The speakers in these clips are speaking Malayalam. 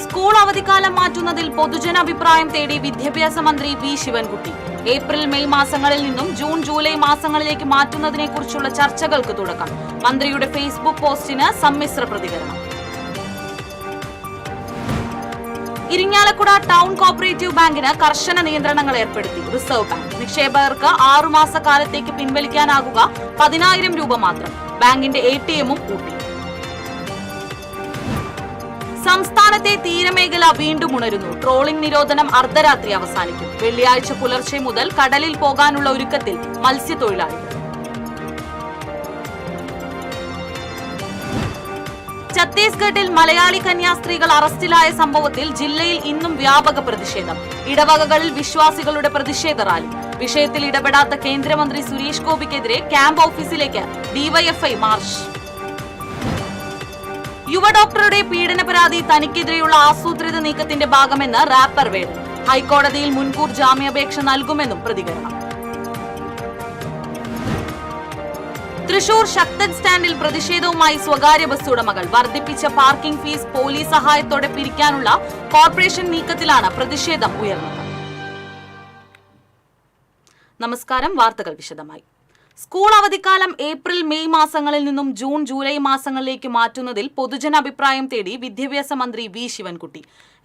സ്കൂൾ അവധിക്കാലം മാറ്റുന്നതിൽ പൊതുജനാഭിപ്രായം തേടി വിദ്യാഭ്യാസ മന്ത്രി വി ശിവൻകുട്ടി. ഏപ്രിൽ മെയ് മാസങ്ങളിൽ നിന്നും ജൂൺ ജൂലൈ മാസങ്ങളിലേക്ക് മാറ്റുന്നതിനെക്കുറിച്ചുള്ള ചർച്ചകൾക്ക് തുടക്കം. മന്ത്രിയുടെ ഫേസ്ബുക്ക് പോസ്റ്റിന് സമ്മിശ്ര പ്രതികരണം. ഇരിങ്ങാലക്കുട ടൗൺ കോഓപ്പറേറ്റീവ് ബാങ്കിന് കർശന നിയന്ത്രണങ്ങൾ ഏർപ്പെടുത്തി റിസർവ് ബാങ്ക്. നിക്ഷേപകർക്ക് 6 മാസക്കാലത്തേക്ക് പിൻവലിക്കാനാകുക 10,000 രൂപ മാത്രം. ബാങ്കിന്റെ ATM-ഉം പൂട്ടി. സംസ്ഥാനത്തെ തീരമേഖല വീണ്ടും ഉണരുന്നു. ട്രോളിംഗ് നിരോധനം അർദ്ധരാത്രി അവസാനിക്കും. വെള്ളിയാഴ്ച പുലർച്ചെ മുതൽ കടലിൽ പോകാനുള്ള ഒരുക്കത്തിൽ മത്സ്യത്തൊഴിലാളികൾ. ഛത്തീസ്ഗഡിൽ മലയാളി കന്യാസ്ത്രീകൾ അറസ്റ്റിലായ സംഭവത്തിൽ ജില്ലയിൽ ഇന്നും വ്യാപക പ്രതിഷേധം. ഇടവകകളിൽ വിശ്വാസികളുടെ പ്രതിഷേധ റാലി. വിഷയത്തിൽ ഇടപെടാത്ത കേന്ദ്രമന്ത്രി സുരേഷ് ഗോപിക്കെതിരെ ക്യാമ്പ് ഓഫീസിലേക്ക് ഡിവൈഎഫ്ഐ മാർച്ച്. യുവ ഡോക്ടറുടെ പീഡന പരാതി തനിക്കെതിരെയുള്ള ആസൂത്രിത നീക്കത്തിന്റെ ഭാഗമെന്ന് റാപ്പർ വേടൻ. ഹൈക്കോടതിയിൽ മുൻകൂർ ജാമ്യാപേക്ഷ നൽകുമെന്നും പ്രതികരണം. തൃശൂർ ശക്തൻ സ്റ്റാൻഡിൽ പ്രതിഷേധവുമായി സ്വകാര്യ ബസ് ഉടമകൾ. വർദ്ധിപ്പിച്ച പാർക്കിംഗ് ഫീസ് പോലീസ് സഹായത്തോടെ പിരിക്കാനുള്ള കോർപ്പറേഷൻ നീക്കത്തിലാണ് പ്രതിഷേധം ഉയർന്നത്. നമസ്കാരം, വാർത്തകൾ വിശദമായി. സ്കൂൾ അവധിക്കാലം ഏപ്രിൽ മെയ് മാസങ്ങളിൽ നിന്നും ജൂൺ ജൂലൈ മാസങ്ങളിലേക്ക് മാറ്റുന്നതിൽ പൊതുജനാഭിപ്രായം തേടി വിദ്യാഭ്യാസ മന്ത്രി വി ശിവൻകുട്ടി.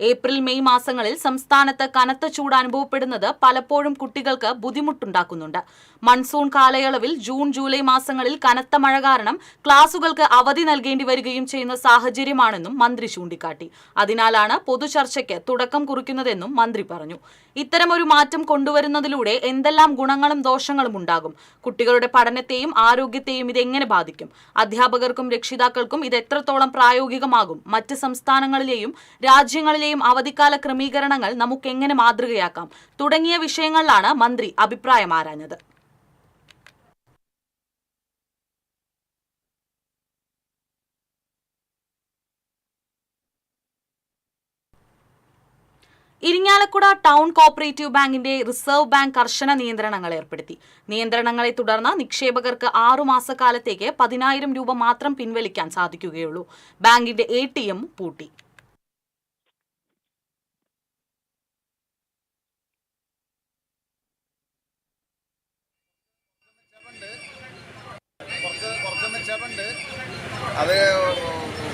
ഏപ്രിൽ മെയ് മാസങ്ങളിൽ സംസ്ഥാനത്ത് കനത്ത ചൂട് അനുഭവപ്പെടുന്നത് പലപ്പോഴും കുട്ടികൾക്ക് ബുദ്ധിമുട്ടുണ്ടാക്കുന്നുണ്ട്. മൺസൂൺ കാലയളവിൽ ജൂൺ ജൂലൈ മാസങ്ങളിൽ കനത്ത മഴ കാരണം ക്ലാസുകൾക്ക് അവധി നൽകേണ്ടി വരികയും ചെയ്യുന്ന സാഹചര്യമാണെന്നും മന്ത്രി ചൂണ്ടിക്കാട്ടി. അതിനാലാണ് പൊതുചർച്ചയ്ക്ക് തുടക്കം കുറിക്കുന്നതെന്നും മന്ത്രി പറഞ്ഞു. ഇത്തരമൊരു മാറ്റം കൊണ്ടുവരുന്നതിലൂടെ എന്തെല്ലാം ഗുണങ്ങളും ദോഷങ്ങളും ഉണ്ടാകും? കുട്ടികളുടെ പഠനത്തെയും ആരോഗ്യത്തെയും ഇതെങ്ങനെ ബാധിക്കും? അധ്യാപകർക്കും രക്ഷിതാക്കൾക്കും ഇത് എത്രത്തോളം പ്രായോഗികമാകും? മറ്റ് സംസ്ഥാനങ്ങളിലെയും രാജ്യങ്ങളിലെയും അവധിക്കാല ക്രമീകരണങ്ങൾ നമുക്ക് എങ്ങനെ മാതൃകയാക്കാം? തുടങ്ങിയ വിഷയങ്ങളിലാണ് മന്ത്രി അഭിപ്രായം ആരാഞ്ഞത്. ഇരിങ്ങാലക്കുട ടൗൺ കോഓപ്പറേറ്റീവ് ബാങ്കിന്റെ റിസർവ് ബാങ്ക് കർശന നിയന്ത്രണങ്ങൾ ഏർപ്പെടുത്തി. നിയന്ത്രണങ്ങളെ തുടർന്ന് നിക്ഷേപകർക്ക് 6 മാസക്കാലത്തേക്ക് 10,000 രൂപ മാത്രം പിൻവലിക്കാൻ സാധിക്കുകയുള്ളൂ. ബാങ്കിന്റെ ATM പൂട്ടി. അത്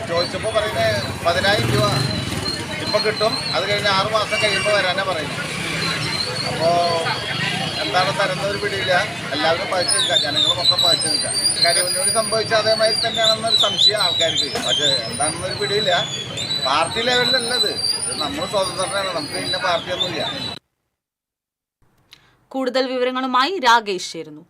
ചോദിച്ചപ്പോൾ പറയുന്നത് 10,000 രൂപ ഇപ്പം കിട്ടും. അത് കഴിഞ്ഞ് 6 മാസം കഴിയുമ്പോൾ വരാനാ പറയുന്നത്. അപ്പോൾ എന്താണ് തരുന്നൊരു പിടിയില്ല. എല്ലാവരും പഴിച്ചു നിൽക്കുക, ജനങ്ങളുമൊക്കെ പഴിച്ചു നിൽക്കുക. കരുവന്നൂർ സംഭവിച്ച അതേമാതിരി തന്നെയാണെന്നൊരു സംശയം ആൾക്കാർക്ക്. പക്ഷേ എന്താണെന്നൊരു പിടിയില്ല. പാർട്ടി ലെവലിലല്ലത്. നമ്മൾ സ്വതന്ത്രനാണ്, നമുക്ക് ഇന്ന പാർട്ടിയൊന്നുമില്ല. കൂടുതൽ വിവരങ്ങളുമായി രാകേഷ് ചേരുന്നു.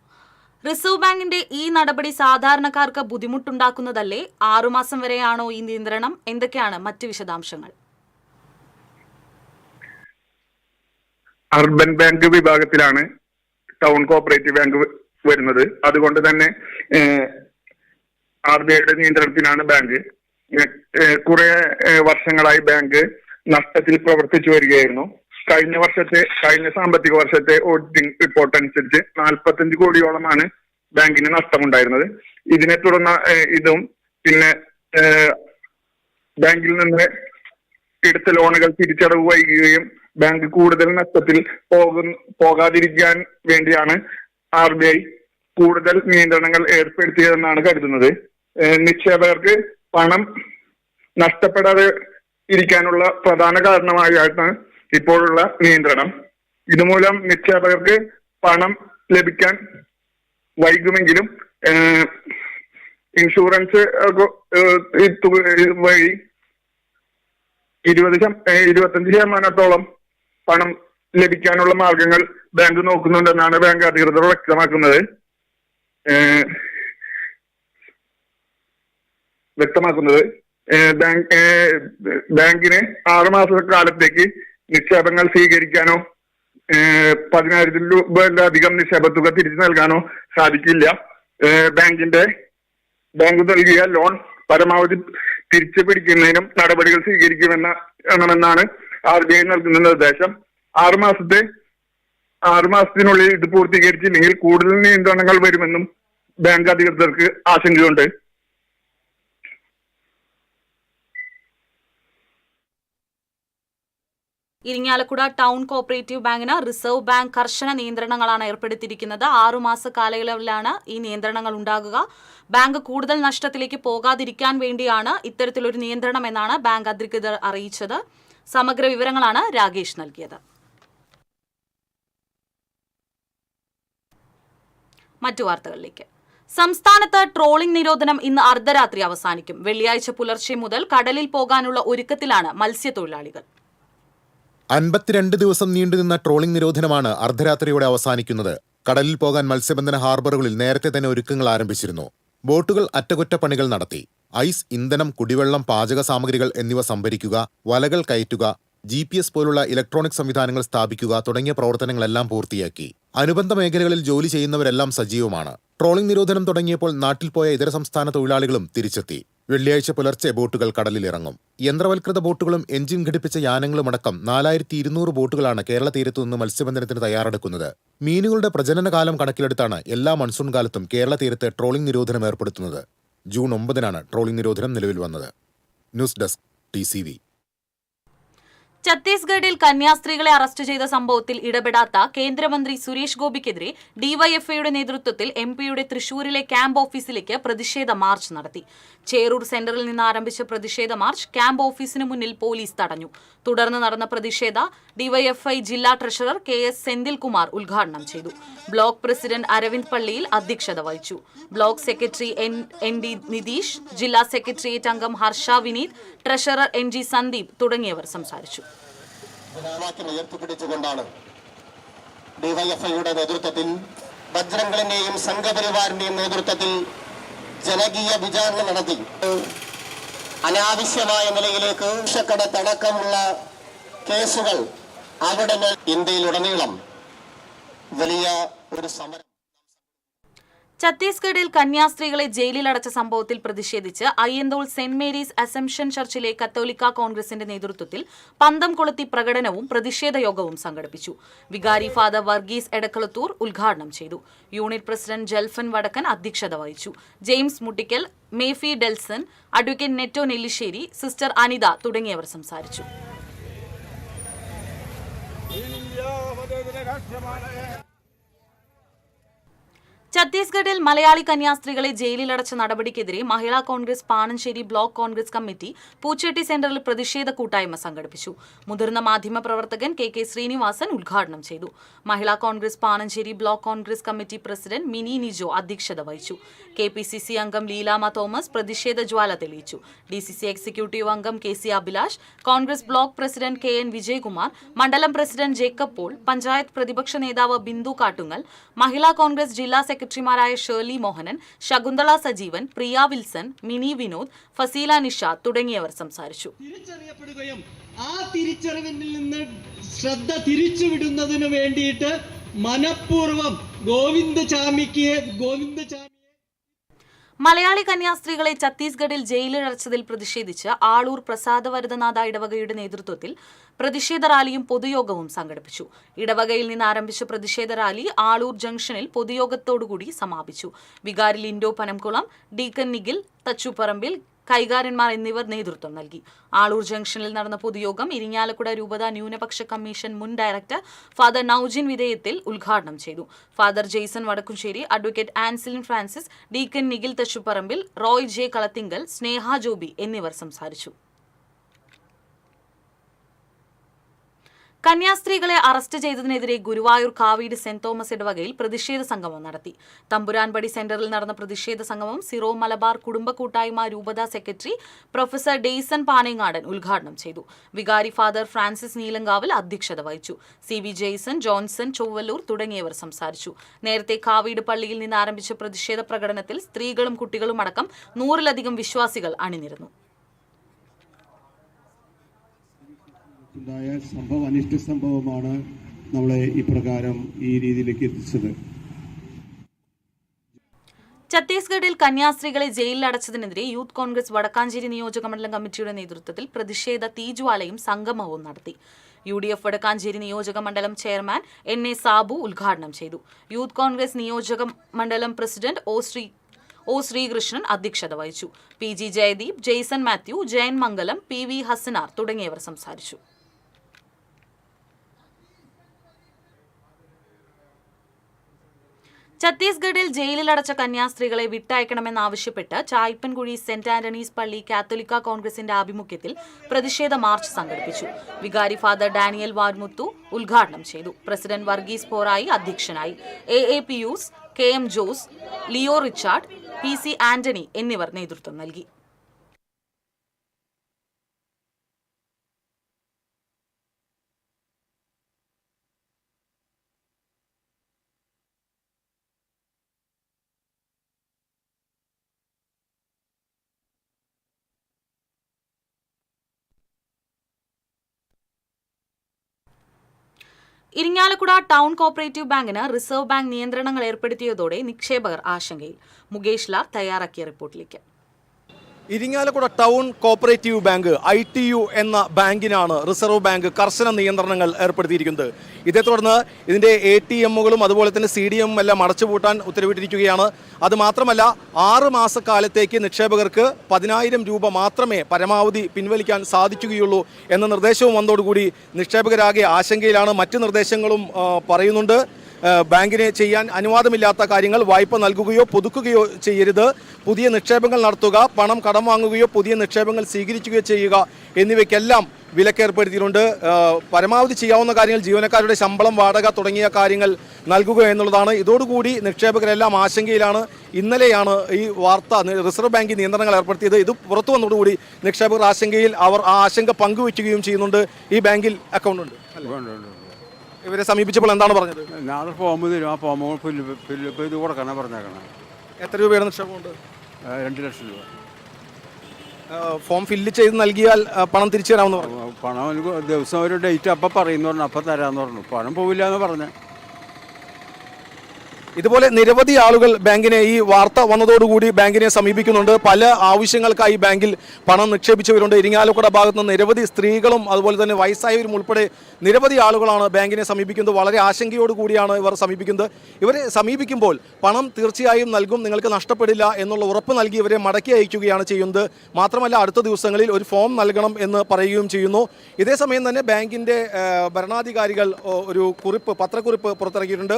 റിസർവ് ബാങ്കിന്റെ ഈ നടപടി സാധാരണക്കാർക്ക് ബുദ്ധിമുട്ടുണ്ടാക്കുന്നതല്ലേ? 6 മാസം വരെയാണോ ഈ നിയന്ത്രണം? എന്തൊക്കെയാണ് മറ്റ് വിശദാംശങ്ങൾ? അർബൻ ബാങ്ക് വിഭാഗത്തിലാണ് ടൗൺ കോഓപ്പറേറ്റീവ് ബാങ്ക് വരുന്നത്. അതുകൊണ്ട് തന്നെ RBIയുടെ നിയന്ത്രണത്തിലാണ് ബാങ്ക്. കുറെ വർഷങ്ങളായി ബാങ്ക് നഷ്ടത്തിൽ പ്രവർത്തിച്ചു വരികയായിരുന്നു. കഴിഞ്ഞ സാമ്പത്തിക വർഷത്തെ ഓഡിറ്റിംഗ് റിപ്പോർട്ട് അനുസരിച്ച് 45 കോടിയോളമാണ് ബാങ്കിന് നഷ്ടമുണ്ടായിരുന്നത്. ഇതിനെ തുടർന്ന് ഇതും പിന്നെ ബാങ്കിൽ നിന്ന് എടുത്ത ലോണുകൾ തിരിച്ചടവ് വൈകുകയും ബാങ്ക് കൂടുതൽ നഷ്ടത്തിൽ പോകാതിരിക്കാൻ വേണ്ടിയാണ് RBI കൂടുതൽ നിയന്ത്രണങ്ങൾ ഏർപ്പെടുത്തിയതെന്നാണ് കരുതുന്നത്. നിക്ഷേപകർക്ക് പണം നഷ്ടപ്പെടാതെ ഇരിക്കാനുള്ള പ്രധാന കാരണമായാണ് ഇപ്പോഴുള്ള നിയന്ത്രണം. ഇതുമൂലം നിക്ഷേപകർക്ക് പണം ലഭിക്കാൻ വൈകുമെങ്കിലും ഇൻഷുറൻസ് വഴി 25% പണം ലഭിക്കാനുള്ള മാർഗങ്ങൾ ബാങ്ക് നോക്കുന്നുണ്ടെന്നാണ് ബാങ്ക് അധികൃതർ വ്യക്തമാക്കുന്നത്. ബാങ്കിന് 6 മാസക്കാലത്തേക്ക് നിക്ഷേപങ്ങൾ സ്വീകരിക്കാനോ 10,000 രൂപയിലധികം നിക്ഷേപ തുക തിരിച്ചു നൽകാനോ സാധിക്കില്ല. ബാങ്ക് നൽകിയ ലോൺ പരമാവധി തിരിച്ചു പിടിക്കുന്നതിനും നടപടികൾ സ്വീകരിക്കുമെന്നാണ് RBI നൽകുന്ന നിർദ്ദേശം. 6 മാസത്തിനുള്ളിൽ ഇത് പൂർത്തീകരിച്ചില്ലെങ്കിൽ കൂടുതൽ നിയന്ത്രണങ്ങൾ വരുമെന്നും ബാങ്ക് അധികൃതർക്ക് ആശങ്കയുണ്ട്. ഇരിങ്ങാലക്കുട ടൗൺ കോഓപ്പറേറ്റീവ് ബാങ്കിന് റിസർവ് ബാങ്ക് കർശന നിയന്ത്രണങ്ങളാണ് ഏർപ്പെടുത്തിയിരിക്കുന്നത്. 6 മാസ കാലയളവിലാണ് ഈ നിയന്ത്രണങ്ങൾ ഉണ്ടാകുക. ബാങ്ക് കൂടുതൽ നഷ്ടത്തിലേക്ക് പോകാതിരിക്കാൻ വേണ്ടിയാണ് ഇത്തരത്തിലൊരു നിയന്ത്രണം എന്നാണ് ബാങ്ക് അധികൃതർ അറിയിച്ചത്. സമഗ്ര വിവരങ്ങളാണ് രാകേഷ് നൽകിയത്. മറ്റു വാർത്തകളിലേക്ക്. സംസ്ഥാനത്ത് ട്രോളിംഗ് നിരോധനം ഇന്ന് അർദ്ധരാത്രി അവസാനിക്കും. വെള്ളിയാഴ്ച പുലർച്ചെ മുതൽ കടലിൽ പോകാനുള്ള ഒരുക്കത്തിലാണ് മത്സ്യത്തൊഴിലാളികൾ. 52 ദിവസം നീണ്ടുനിന്ന ട്രോളിംഗ് നിരോധനമാണ് അർദ്ധരാത്രിയോടെ അവസാനിക്കുന്നത്. കടലിൽ പോകാൻ മത്സ്യബന്ധന ഹാർബറുകളിൽ നേരത്തെ തന്നെ ഒരുക്കങ്ങൾ ആരംഭിച്ചിരുന്നു. ബോട്ടുകൾ അറ്റകുറ്റപ്പണികൾ നടത്തി. ഐസ്, ഇന്ധനം, കുടിവെള്ളം, പാചക സാമഗ്രികൾ എന്നിവ സംഭരിക്കുക, വലകൾ കയറ്റുക, GPS പോലുള്ള ഇലക്ട്രോണിക് സംവിധാനങ്ങൾ സ്ഥാപിക്കുക തുടങ്ങിയ പ്രവർത്തനങ്ങളെല്ലാം പൂർത്തിയാക്കി. അനുബന്ധ മേഖലകളിൽ ജോലി ചെയ്യുന്നവരെല്ലാം സജീവമാണ്. ട്രോളിംഗ് നിരോധനം തുടങ്ങിയപ്പോൾ നാട്ടിൽ പോയ ഇതര സംസ്ഥാന തൊഴിലാളികളും തിരിച്ചെത്തി. വെള്ളിയാഴ്ച പുലർച്ചെ ബോട്ടുകൾ കടലിലിറങ്ങും. യന്ത്രവൽകൃത ബോട്ടുകളും എഞ്ചിൻ ഘടിപ്പിച്ച യാനങ്ങളുമടക്കം 4200 ബോട്ടുകളാണ് കേരള തീരത്തുനിന്ന് മത്സ്യബന്ധനത്തിന് തയ്യാറെടുക്കുന്നത്. മീനുകളുടെ പ്രജനനകാലം കണക്കിലെടുത്താണ് എല്ലാ മൺസൂൺ കാലത്തും കേരള തീരത്ത് ട്രോളിംഗ് നിരോധനം ഏർപ്പെടുത്തുന്നത്. ജൂൺ 9-നാണ് ട്രോളിംഗ് നിരോധനം നിലവിൽ വന്നത്. News desk TCV. ഛത്തീസ്ഗഡിൽ കന്യാസ്ത്രീകളെ അറസ്റ്റ് ചെയ്ത സംഭവത്തിൽ ഇടപെടാത്ത കേന്ദ്രമന്ത്രി സുരേഷ് ഗോപിക്കെതിരെ ഡിവൈഎഫ്ഐയുടെ നേതൃത്വത്തിൽ എംപിയുടെ തൃശൂരിലെ ക്യാമ്പ് ഓഫീസിലേക്ക് പ്രതിഷേധ മാർച്ച് നടത്തി. ചേറൂർ സെന്ററിൽ നിന്ന് ആരംഭിച്ച പ്രതിഷേധ മാർച്ച് ക്യാമ്പ് ഓഫീസിന് മുന്നിൽ പോലീസ് തടഞ്ഞു. തുടർന്ന് നടന്ന പ്രതിഷേധ ഡിവൈഎഫ്ഐ ജില്ലാ ട്രഷറർ KS സെന്തിൽകുമാർ ഉദ്ഘാടനം ചെയ്തു. ബ്ലോക്ക് പ്രസിഡന്റ് അരവിന്ദ് പള്ളിയിൽ അധ്യക്ഷത വഹിച്ചു. ബ്ലോക്ക് സെക്രട്ടറി ND നിതീഷ്, ജില്ലാ സെക്രട്ടേറിയറ്റ് അംഗം ഹർഷ വിനീത്, ട്രഷറർ NG സന്ദീപ് തുടങ്ങിയവർ സംസാരിച്ചു. ഉയർത്തിപ്പിടിച്ചുകൊണ്ടാണ് ഡിവൈഎഫ്ഐയുടെ നേതൃത്വത്തിൽ ബജ്രംഗളിന്റെയും സംഘപരിവാറിന്റെയും നേതൃത്വത്തിൽ ജനകീയ വിചാരണ നടത്തി അനാവശ്യമായ നിലയിലേക്ക് കടത്തടക്കമുള്ള കേസുകൾ അവിടെ ഇന്ത്യയിലുടനീളം വലിയ ഒരു സമരം. ഛത്തീസ്ഗഡിൽ കന്യാസ്ത്രീകളെ ജയിലിലടച്ച സംഭവത്തിൽ പ്രതിഷേധിച്ച് അയ്യന്തോൾ സെന്റ് മേരീസ് അസംഷൻ ചർച്ചിലെ കത്തോലിക്ക കോൺഗ്രസിന്റെ നേതൃത്വത്തിൽ പന്തം കൊളുത്തി പ്രകടനവും പ്രതിഷേധ യോഗവും സംഘടിപ്പിച്ചു. വികാരി ഫാദർ വർഗീസ് എടക്കളത്തൂർ ഉദ്ഘാടനം ചെയ്തു. യൂണിറ്റ് പ്രസിഡന്റ് ജൽഫൻ വടക്കൻ അധ്യക്ഷത വഹിച്ചു. ജെയിംസ് മുട്ടിക്കൽ, മേഫി ഡെൽസൺ, അഡ്വക്കേറ്റ് നെറ്റോ നെല്ലിശ്ശേരി, സിസ്റ്റർ അനിത തുടങ്ങിയവർ സംസാരിച്ചു. ഛത്തീസ്ഗഡിൽ മലയാളി കന്യാസ്ത്രീകളെ ജയിലിലടച്ച നടപടിക്കെതിരെ മഹിളാ കോൺഗ്രസ് പാണഞ്ചേരി ബ്ലോക്ക് കോൺഗ്രസ് കമ്മിറ്റി പൂച്ചെട്ടി സെന്ററിൽ പ്രതിഷേധ കൂട്ടായ്മ സംഘടിപ്പിച്ചു. മുതിർന്ന മാധ്യമ പ്രവർത്തകൻ KK ശ്രീനിവാസൻ ഉദ്ഘാടനം ചെയ്തു. Mahila Congress Panancherry block Congress committee president Mini Nijo അധ്യക്ഷത വഹിച്ചു. KPCC അംഗം ലീലാമ തോമസ് പ്രതിഷേധ ജ്വാല തെളിയിച്ചു. DCC എക്സിക്യൂട്ടീവ് അംഗം KC Abhilash, Congress block president KN Vijayakumar, മണ്ഡലം പ്രസിഡന്റ് ജേക്കബ് പോൾ, പഞ്ചായത്ത് പ്രതിപക്ഷ നേതാവ് ബിന്ദു കാട്ടുങ്ങൽ, മഹിളാ കോൺഗ്രസ് ജില്ലാ സെക്രട്ടറിമാരായ ഷേർലി മോഹനൻ, ശകുന്തള സജീവൻ, പ്രിയ വിൽസൺ, മിനി വിനോദ്, ഫസീല നിഷാദ് തുടങ്ങിയവർ സംസാരിച്ചു. തിരിച്ചറിയപ്പെടുകയും ആ തിരിച്ചറിവിൽ നിന്ന് ശ്രദ്ധ തിരിച്ചുവിടുന്നതിന് വേണ്ടിയിട്ട് മനഃപൂർവ്വം ഗോവിന്ദചാമിയെ മലയാളി കന്യാസ്ത്രീകളെ ഛത്തീസ്ഗഡിൽ ജയിലിലടച്ചതിൽ പ്രതിഷേധിച്ച് ആളൂർ പ്രസാദവരദനാഥ ഇടവകയുടെ നേതൃത്വത്തിൽ പ്രതിഷേധ റാലിയും പൊതുയോഗവും സംഘടിപ്പിച്ചു. ഇടവകയിൽ നിന്ന് ആരംഭിച്ച പ്രതിഷേധ റാലി ആളൂർ ജംഗ്ഷനിൽ പൊതുയോഗത്തോടുകൂടി സമാപിച്ചു. വികാരി ലിൻഡോ പനംകുളം, ഡീക്കൻ നിഖിൽ തച്ചുപറമ്പിൽ, കൈകാരന്മാർ എന്നിവർ നേതൃത്വം നൽകി. ആളൂർ ജംഗ്ഷനിൽ നടന്ന പൊതുയോഗം ഇരിങ്ങാലക്കുട രൂപത ന്യൂനപക്ഷ കമ്മീഷൻ മുൻ ഡയറക്ടർ ഫാദർ നൌജിൻ വിധേയത്തിൽ ഉദ്ഘാടനം ചെയ്തു. Father Jaison Vadakkumsseri, advocate Ancilin Francis, deacon Nikhil Thachuparambil, Roy J Kalathinkal, Sneha Joby എന്നിവർ സംസാരിച്ചു. കന്യാസ്ത്രീകളെ അറസ്റ്റ് ചെയ്തതിനെതിരെ ഗുരുവായൂർ കാവീട് സെന്റ് തോമസ് ഇടവകയിൽ പ്രതിഷേധ സംഗമം നടത്തി. തമ്പുരാൻപടി സെന്ററിൽ നടന്ന പ്രതിഷേധ സംഗമം സിറോ മലബാർ കുടുംബ കൂട്ടായ്മ രൂപത സെക്രട്ടറി പ്രൊഫസർ ഡെയ്സൺ പാനേങ്ങാടൻ ഉദ്ഘാടനം ചെയ്തു. വികാരി ഫാദർ ഫ്രാൻസിസ് നീലങ്കാവിൽ അധ്യക്ഷത വഹിച്ചു. CB ജെയ്സൺ, ജോൺസൺ ചൊവ്വല്ലൂർ തുടങ്ങിയവർ സംസാരിച്ചു. നേരത്തെ കാവീട് പള്ളിയിൽ നിന്ന് ആരംഭിച്ച പ്രതിഷേധ പ്രകടനത്തിൽ സ്ത്രീകളും കുട്ടികളും അടക്കം 100-ലധികം വിശ്വാസികൾ അണിനിരന്നു. അനിഷ്ട സംഭവമാണ് നമ്മളെ ഇപ്രകാരം ഈ രീതിയിലേക്ക് എത്തിച്ചത്. ഛത്തീസ്ഗഡിൽ കന്യാസ്ത്രീകളെ ജയിലിലടച്ചതിനെതിരെ യൂത്ത് കോൺഗ്രസ് വടക്കാഞ്ചേരി നിയോജക മണ്ഡലം കമ്മിറ്റിയുടെ നേതൃത്വത്തിൽ പ്രതിഷേധ തീജ്വാലയും സംഗമവും നടത്തി. UDF വടക്കാഞ്ചേരി നിയോജക മണ്ഡലം ചെയർമാൻ NA സാബു ഉദ്ഘാടനം ചെയ്തു. യൂത്ത് കോൺഗ്രസ് നിയോജക മണ്ഡലം പ്രസിഡന്റ് O ശ്രീകൃഷ്ണൻ അധ്യക്ഷത വഹിച്ചു. PG ജയദീപ്, ജെയ്സൺ മാത്യു, ജയൻ മംഗലം, PV ഹസനാർ തുടങ്ങിയവർ സംസാരിച്ചു. ഛത്തീസ്ഗഡിൽ ജയിലിലടച്ച കന്യാസ്ത്രീകളെ വിട്ടയക്കണമെന്നാവശ്യപ്പെട്ട് ചായ്പൻകുഴി സെന്റ് ആന്റണീസ് പള്ളി കാത്തോലിക്ക കോൺഗ്രസിന്റെ ആഭിമുഖ്യത്തിൽ പ്രതിഷേധ മാർച്ച് സംഘടിപ്പിച്ചു. വികാരി ഫാദർ ഡാനിയൽ വാർമുത്തു ഉദ്ഘാടനം ചെയ്തു. പ്രസിഡന്റ് വർഗീസ് പോറായി അധ്യക്ഷനായി. AA Pius, KM Jose, Leo Richard, PC Antony എന്നിവർ നേതൃത്വം നൽകി. ഇരിങ്ങാലക്കുട ടൗൺ കോഓപ്പറേറ്റീവ് ബാങ്കിന് റിസർവ് ബാങ്ക് നിയന്ത്രണങ്ങൾ ഏർപ്പെടുത്തിയതോടെ നിക്ഷേപകർ ആശങ്കയിൽ. മുകേഷ് ലാൽ തയ്യാറാക്കിയ റിപ്പോർട്ടിലേക്ക്. Irinjalakuda town cooperative bank ITU എന്ന ബാങ്കിനാണ് റിസർവ് ബാങ്ക് കർശന നിയന്ത്രണങ്ങൾ ഏർപ്പെടുത്തിയിരിക്കുന്നത്. ഇതേ തുടർന്ന് ഇതിൻ്റെ ATMകളും അതുപോലെ തന്നെ CDM എല്ലാം അടച്ചുപൂട്ടാൻ ഉത്തരവിട്ടിരിക്കുകയാണ്. അതുമാത്രമല്ല 6 മാസക്കാലത്തേക്ക് നിക്ഷേപകർക്ക് 10,000 രൂപ മാത്രമേ പരമാവധി പിൻവലിക്കാൻ സാധിക്കുകയുള്ളൂ എന്ന നിർദ്ദേശവും വന്നതോടുകൂടി നിക്ഷേപകരാകെ ആശങ്കയിലാണ്. മറ്റ് നിർദ്ദേശങ്ങളും പറയുന്നുണ്ട്. ബാങ്കിന് ചെയ്യാൻ അനുവാദമില്ലാത്ത കാര്യങ്ങൾ വായ്പ നൽകുകയോ പുതുക്കുകയോ ചെയ്യരുത്, പുതിയ നിക്ഷേപങ്ങൾ നടത്തുക, പണം കടം വാങ്ങുകയോ പുതിയ നിക്ഷേപങ്ങൾ സ്വീകരിക്കുകയോ ചെയ്യുക എന്നിവയ്ക്കെല്ലാം വിലക്കേർപ്പെടുത്തിയിട്ടുണ്ട്. പരമാവധി ചെയ്യാവുന്ന കാര്യങ്ങൾ ജീവനക്കാരുടെ ശമ്പളം, വാടക തുടങ്ങിയ കാര്യങ്ങൾ നൽകുക എന്നുള്ളതാണ്. ഇതോടുകൂടി നിക്ഷേപകരെല്ലാം ആശങ്കയിലാണ്. ഇന്നലെയാണ് ഈ വാർത്ത റിസർവ് ബാങ്ക് നിയന്ത്രണങ്ങൾ ഏർപ്പെടുത്തിയത്. ഇത് പുറത്തു വന്നതോടുകൂടി നിക്ഷേപകർ ആശങ്കയിൽ. അവർ ആ ആശങ്ക പങ്കുവയ്ക്കുകയും ചെയ്യുന്നുണ്ട്. ഈ ബാങ്കിൽ അക്കൗണ്ട് ഉണ്ട്. ഇവരെ സമീപിച്ചപ്പോൾ എന്താണ് പറഞ്ഞത്? നാളെ ഫോം തരും, ആ ഫോം ഫില്ല് ചെയ്ത് കൊടുക്കണം പറഞ്ഞേക്കണം. എത്ര രൂപയുടെ നിക്ഷേപമുണ്ട്? 2 ലക്ഷം രൂപ. ഫോം ഫില്ല് ചെയ്ത് നൽകിയാൽ പണം തിരിച്ചു തരാമെന്ന് പറഞ്ഞു. പണം ദിവസം ഒരു ഡേറ്റ് അപ്പം പറയുന്നു പറഞ്ഞു, അപ്പം തരാമെന്ന് പറഞ്ഞു. പണം പോവില്ല എന്ന് പറഞ്ഞു. ഇതുപോലെ നിരവധി ആളുകൾ ബാങ്കിനെ ഈ വാർത്ത വന്നതോടുകൂടി ബാങ്കിനെ സമീപിക്കുന്നുണ്ട്. പല ആവശ്യങ്ങൾക്കായി ബാങ്കിൽ പണം നിക്ഷേപിച്ചവരുണ്ട്. ഇരിങ്ങാലക്കുട ഭാഗത്ത് നിന്ന് നിരവധി സ്ത്രീകളും അതുപോലെ തന്നെ വയസ്സായവരും ഉൾപ്പെടെ നിരവധി ആളുകളാണ് ബാങ്കിനെ സമീപിക്കുന്നത്. വളരെ ആശങ്കയോടുകൂടിയാണ് ഇവർ സമീപിക്കുന്നത്. ഇവരെ സമീപിക്കുമ്പോൾ പണം തീർച്ചയായും നൽകും, നിങ്ങൾക്ക് നഷ്ടപ്പെടില്ല എന്നുള്ള ഉറപ്പ് നൽകി ഇവരെ മടക്കി അയക്കുകയാണ് ചെയ്യുന്നത്. മാത്രമല്ല അടുത്ത ദിവസങ്ങളിൽ ഒരു ഫോം നൽകണം എന്ന് പറയുകയും ചെയ്യുന്നു. ഇതേസമയം തന്നെ ബാങ്കിൻ്റെ ഭരണാധികാരികൾ ഒരു പത്രക്കുറിപ്പ് പുറത്തിറക്കിയിട്ടുണ്ട്.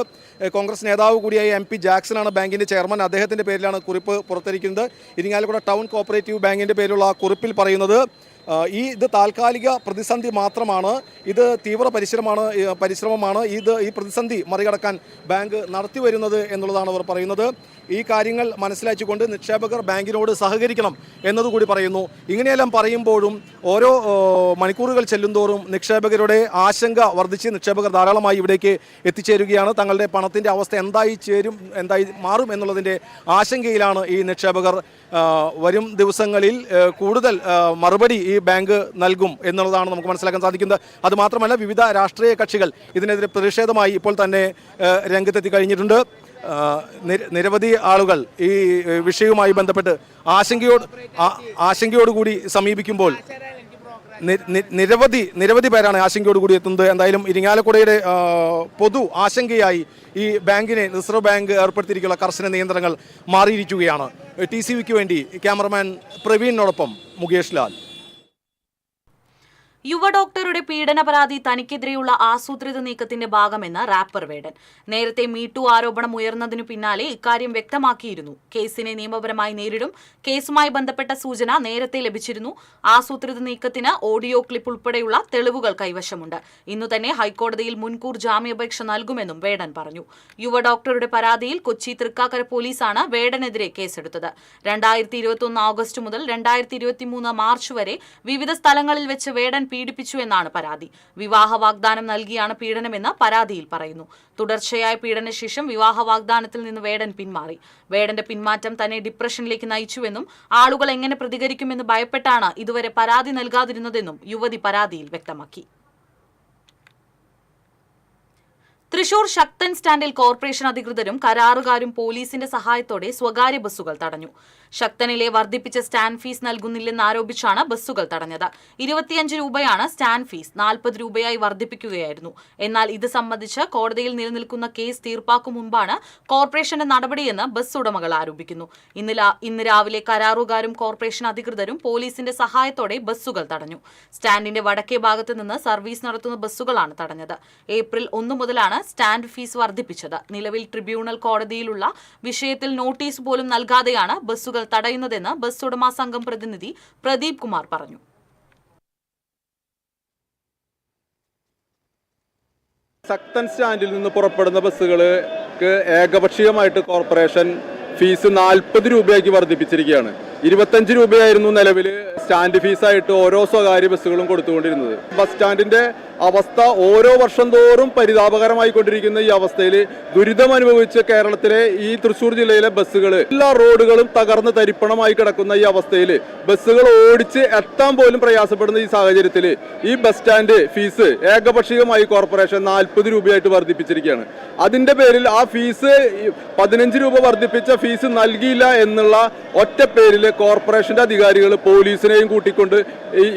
കോൺഗ്രസ് നേതാവ് കൂടിയായ MP ജാക്സനാണ് ബാങ്കിൻ്റെ ചെയർമാൻ. അദ്ദേഹത്തിൻ്റെ പേരിലാണ് കുറിപ്പ് പുറത്തിരിക്കുന്നത്. ഇരിങ്ങാലക്കുട ടൗൺ കോഓപ്പറേറ്റീവ് ബാങ്കിൻ്റെ പേരിലുള്ള കുറിപ്പിൽ പറയുന്നത് ഇത് താൽക്കാലിക പ്രതിസന്ധി മാത്രമാണ്, ഇത് തീവ്ര പരിശ്രമമാണ് ഈ പ്രതിസന്ധി മറികടക്കാൻ ബാങ്ക് നടത്തി വരുന്നത് എന്നുള്ളതാണ് അവർ പറയുന്നത്. ഈ കാര്യങ്ങൾ മനസ്സിലാക്കിക്കൊണ്ട് നിക്ഷേപകർ ബാങ്കിനോട് സഹകരിക്കണം എന്നതുകൂടി പറയുന്നു. ഇങ്ങനെയെല്ലാം പറയുമ്പോഴും ഓരോ മണിക്കൂറുകൾ ചെല്ലുന്തോറും നിക്ഷേപകരുടെ ആശങ്ക വർദ്ധിച്ച് നിക്ഷേപകർ ധാരാളമായി ഇവിടേക്ക് എത്തിച്ചേരുകയാണ്. തങ്ങളുടെ പണത്തിൻ്റെ അവസ്ഥ എന്തായി മാറും എന്നുള്ളതിൻ്റെ ആശങ്കയിലാണ് ഈ നിക്ഷേപകർ. വരും ദിവസങ്ങളിൽ കൂടുതൽ മറുപടി ഈ ബാങ്ക് നൽകും എന്നുള്ളതാണ് നമുക്ക് മനസ്സിലാക്കാൻ സാധിക്കുന്നത്. അതുമാത്രമല്ല വിവിധ രാഷ്ട്രീയ കക്ഷികൾ ഇതിനെതിരെ പ്രതിഷേധമായി ഇപ്പോൾ തന്നെ രംഗത്തെത്തി കഴിഞ്ഞിട്ടുണ്ട്. നിരവധി ആളുകൾ ഈ വിഷയവുമായി ബന്ധപ്പെട്ട് ആശങ്കയോടുകൂടി സമീപിക്കുമ്പോൾ നിരവധി പേരാണ് ആശങ്കയോടുകൂടി എത്തുന്നത്. എന്തായാലും ഇരിങ്ങാലക്കുടയുടെ പൊതു ആശങ്കയായി ഈ ബാങ്കിനെ റിസർവ് ബാങ്ക് ഏർപ്പെടുത്തിയിരിക്കുന്ന കർശന നിയന്ത്രണങ്ങൾ മാറിയിരിക്കുകയാണ്. TCVക്ക് വേണ്ടി ക്യാമറമാൻ പ്രവീണിനോടൊപ്പം മുകേഷ് ലാൽ. യുവ ഡോക്ടറുടെ പീഡന പരാതി തനിക്കെതിരെയുള്ള ആസൂത്രിത നീക്കത്തിന്റെ ഭാഗമെന്ന് റാപ്പർ വേടൻ. നേരത്തെ മീടു ആരോപണം ഉയർന്നതിനു പിന്നാലെ ഇക്കാര്യം വ്യക്തമാക്കിയിരുന്നു. കേസിനെ നിയമപരമായി നേരിടും. കേസുമായി ബന്ധപ്പെട്ട സൂചന നേരത്തെ ലഭിച്ചിരുന്നു. ആസൂത്രിത നീക്കത്തിന് ഓഡിയോ ക്ലിപ്പ് ഉൾപ്പെടെയുള്ള തെളിവുകൾ കൈവശമുണ്ട്. ഇന്നു തന്നെ ഹൈക്കോടതിയിൽ മുൻകൂർ ജാമ്യാപേക്ഷ നൽകുമെന്നും വേടൻ പറഞ്ഞു. യുവ ഡോക്ടറുടെ പരാതിയിൽ കൊച്ചി തൃക്കാക്കര പോലീസാണ് വേടനെതിരെ കേസെടുത്തത്. 2021 ഓഗസ്റ്റ് മുതൽ 2023 മാർച്ച് വരെ വിവിധ സ്ഥലങ്ങളിൽ വെച്ച് വേടൻ പീഡിപ്പിച്ചു എന്നാണ് പരാതി. വിവാഹ വാഗ്ദാനം നൽകിയാണ് പീഡനമെന്ന് പരാതിയിൽ പറയുന്നു. തുടർച്ചയായ പീഡനശേഷം വിവാഹ വാഗ്ദാനത്തിൽ നിന്ന് വേടൻ പിന്മാറി. വേടന്റെ പിന്മാറ്റം തന്നെ ഡിപ്രഷനിലേക്ക് നയിച്ചുവെന്നും ആളുകൾ എങ്ങനെ പ്രതികരിക്കുമെന്ന് ഭയപ്പെട്ടാണ് ഇതുവരെ പരാതി നൽകാതിരുന്നതെന്നും യുവതി പരാതിയിൽ വ്യക്തമാക്കി. തൃശൂർ ശക്തൻ സ്റ്റാൻഡിൽ കോർപ്പറേഷൻ അധികൃതരും കരാറുകാരും പോലീസിന്റെ സഹായത്തോടെ സ്വകാര്യ ബസ്സുകൾ തടഞ്ഞു. ശക്തനിലെ വർദ്ധിപ്പിച്ച സ്റ്റാൻഡ് ഫീസ് നൽകുന്നില്ലെന്ന് ആരോപിച്ചാണ് ബസ്സുകൾ തടഞ്ഞത്. 25 രൂപയാണ് സ്റ്റാൻഡ് ഫീസ്, 40 രൂപയായി വർദ്ധിപ്പിക്കുകയായിരുന്നു. എന്നാൽ ഇത് സംബന്ധിച്ച് കോടതിയിൽ നിലനിൽക്കുന്ന കേസ് തീർപ്പാക്കും മുൻപാണ് കോർപ്പറേഷന്റെ നടപടിയെന്ന് ബസ് ഉടമകൾ ആരോപിക്കുന്നു. ഇന്ന് രാവിലെ കരാറുകാരും കോർപ്പറേഷൻ അധികൃതരും പോലീസിന്റെ സഹായത്തോടെ ബസ്സുകൾ തടഞ്ഞു. സ്റ്റാൻഡിന്റെ വടക്കേ ഭാഗത്ത് നിന്ന് സർവീസ് നടത്തുന്ന ബസ്സുകളാണ് തടഞ്ഞത്. ഏപ്രിൽ 1 മുതലാണ് സ്റ്റാൻഡ് ഫീസ് വർദ്ധിപ്പിച്ചത്. നിലവിൽ ട്രിബ്യൂണൽ കോടതിയിലുള്ള വിഷയത്തിൽ നോട്ടീസ് പോലും നൽകാതെയാണ് ബസ്സുകൾ തടയുന്നതെന്ന് ബസ് ഉടമ സംഘം പ്രതിനിധി പ്രദീപ് കുമാർ പറഞ്ഞു. സക്തൻ സ്റ്റാൻഡിൽ നിന്ന് പുറപ്പെടുന്ന ബസ്സുകൾക്ക് ഏകപക്ഷീയമായിട്ട് കോർപ്പറേഷൻ ഫീസ് 40 രൂപയാക്കി വർദ്ധിപ്പിച്ചിരിക്കുകയാണ്. 25 രൂപയായിരുന്നു നിലവിൽ സ്റ്റാൻഡ് ഫീസായിട്ട് ഓരോ സ്വകാര്യ ബസ്സുകളും കൊടുത്തുകൊണ്ടിരുന്നത്. ബസ് സ്റ്റാൻഡിന്റെ അവസ്ഥ ഓരോ വർഷം തോറും പരിതാപകരമായിക്കൊണ്ടിരിക്കുന്ന ഈ അവസ്ഥയിൽ ദുരിതമനുഭവിച്ച് കേരളത്തിലെ ഈ തൃശ്ശൂർ ജില്ലയിലെ ബസ്സുകൾ എല്ലാ റോഡുകളും തകർന്ന് തരിപ്പണമായി കിടക്കുന്ന ഈ അവസ്ഥയിൽ ബസ്സുകൾ ഓടിച്ച് എത്താൻ പോലും പ്രയാസപ്പെടുന്ന ഈ സാഹചര്യത്തിൽ ഈ ബസ് സ്റ്റാൻഡ് ഫീസ് ഏകപക്ഷീയമായി കോർപ്പറേഷൻ 40 രൂപയായിട്ട് വർദ്ധിപ്പിച്ചിരിക്കുകയാണ്. അതിന്റെ പേരിൽ ആ ഫീസ് 15 രൂപ വർദ്ധിപ്പിച്ച ഫീസ് നൽകിയില്ല എന്നുള്ള ഒറ്റ പേരിൽ കോർപ്പറേഷന്റെ അധികാരികൾ പോലീസിനെയും കൂട്ടിക്കൊണ്ട്